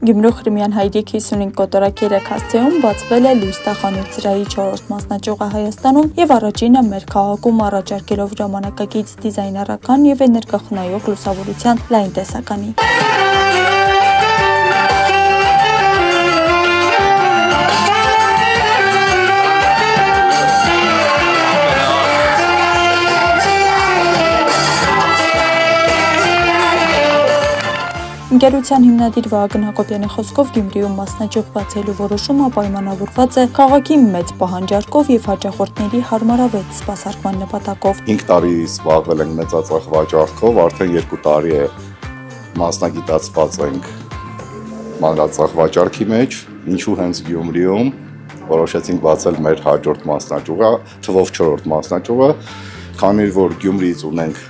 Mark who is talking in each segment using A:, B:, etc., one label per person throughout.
A: Գյումրու Խրիմյան հայրիկ 55 կոտորակ 3 հասցեում բացվել է լույս տախանութ ծրայի 4-րդ մասնաճյուղը Հայաստանում եւ առաջինը մեր քաղաքում առաջարկելով ժամանակակից դիզայներական եւ էներգախնայող լուսավորության լայն տեսականի։ Ընկերության հիմնադիր Վահագն Հակոբյանի խոսքով Գյումրիում մասնաճյուղ բացելու որոշումը պայմանավորված է քաղաքի մեծ պահանջարկով եւ հաճախորդների հարմարավետ սպասարկման նպատակով։
B: 5 տարի զբաղվել ենք մեծածախ վաճառքով, արդեն 2 տարի է մասնագիտացված ենք մանրածախ վաճառքի մեջ, ինչու հենց Գյումրիում որոշեցինք բացել մեր հաջորդ մասնաճյուղը, թվով 4-րդ մասնաճյուղը, քանի որ Գյումրիից ունենք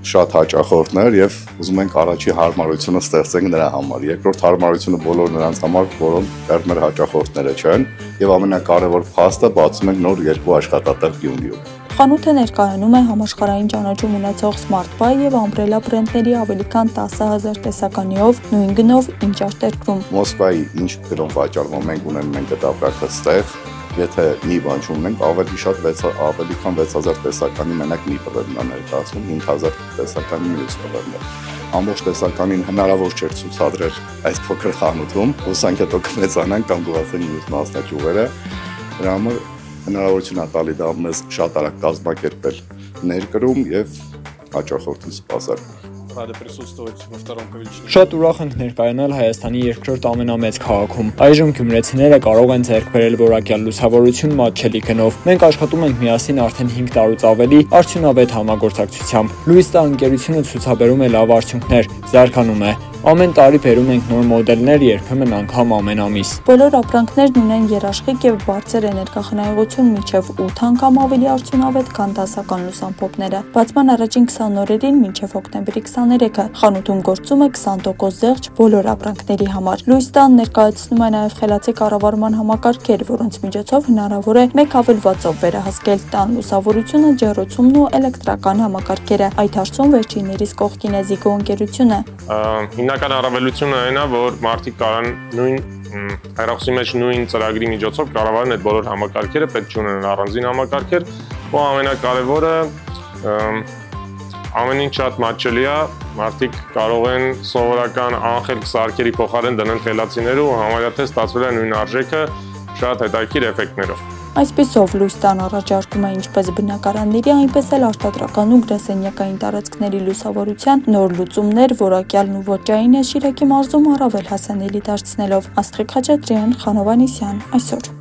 B: շատ հաճախորդներ եւ ուզում ենք առաջի հարմարությունը ստեղծենք նրա համար։ Երկրորդ հարմարությունը բոլոր նրանց համար, որոնք դեռ մեր հաճախորդները չեն, եւ ամենակարևոր փաստը բացում ենք նոր 2 աշխատատեղ Գյումրիում։
A: Խանութը ներկայանում է համաշխարհային ճանաչում ունեցող Smart Buy եւ Umbrella բրենդների ավելի քան 10,000 տեսականիով նույն գնով ինչ արտերկրում։
B: Մոսկվայի ինչ գնով վաճառվում ենք ունենք մենք այդ ապրանքը ստեղ, եթե մի բան չունենք, ավելի քան 6000 տեսականի մենակ մի բրենդն է ներկայացնում, 5000 տեսականի մյուս բրենդը։ Ամբողջ տեսականին հնարավոր չէր ցուցադրել այս փոքր խանութում, հուսանք հետո կմեծանան կամ գովացեն մյուս մասնաճյուղերը։ Դրա համար հնարավորություն է տալի դա մեզ շատ արագ կազմակերպել ներկրում եւ հաճախորդին սպասարկում։
C: Շատ ուրախ ենք ներկայանալ Հայաստանի երկրորդ ամենամեծ քաղաքում։ Այժմ գյումրեցիները կարող են ձեռք բերել որակյալ լուսավորություն մատչելի գնով։ Մենք աշխատում ենք միասին արդեն 5 տարուց ավելի արդյունավետ համագործակցությամբ։ Լույս տա ընկերությունը ցուցաբերում է լավ արդյունքներ, զարգանում է։ Ամեն տարի բերում ենք նոր մոդելներ, երբեմն անգամ ամեն ամիս։
A: Բոլոր ապրանքներն ունեն երաշխիք եւ բարձր էներգախնայողություն, մինչեւ 8 անգամ ավելի արդյունավետ, քան դասական լուսամփոփները։ Բացման առաջին 20 օրերին մինչեւ հոկտեմբերի 23-ը խանութում գործում է 20% զեղչ բոլոր ապրանքների համար։ Լույս տան ներկայացնում է նաեւ խելացի կառավարման համակարգեր, որոնց միջոցով հնարավոր է մեկ հավելվածով վերահսկել տան լուսավորությունը, ջեռոցումն ու էլեկտրական համակարգերը։ Այդ հարցում վերջիններիս կողքին է Զիգո ընկերությունը։
D: Հիմնական առավելությունը այն է, որ մարդիկ կարան նույն հեռախոսի մեջ նույն ծրագրի միջոցով կառավարեն այդ բոլոր համակարգերը, պետք չունենան առանձին համակարգեր, ու ամենակարևորը ամեն ինչ շատ մատչելի է, մարդիկ կարող են սովորական անխելք սարքերի փոխարեն դնել խելացիներ ու համարյա թե ստացվել է նույն արժեքը շատ հետաքրքիր էֆեկտներով։
A: Այսպիսով լույս տան առաջարկում է ինչպես բնակարանների, այնպես էլ արտադրական ու գրասենյակային տարածքների լուսավորության նոր լուծումներ, որակյալն ու ոճային է Շիրակի մարզում առավել հասանելի դարձնելով։ Աստղիկ Խաչատրյան, Խանովանեսյան, այսօր։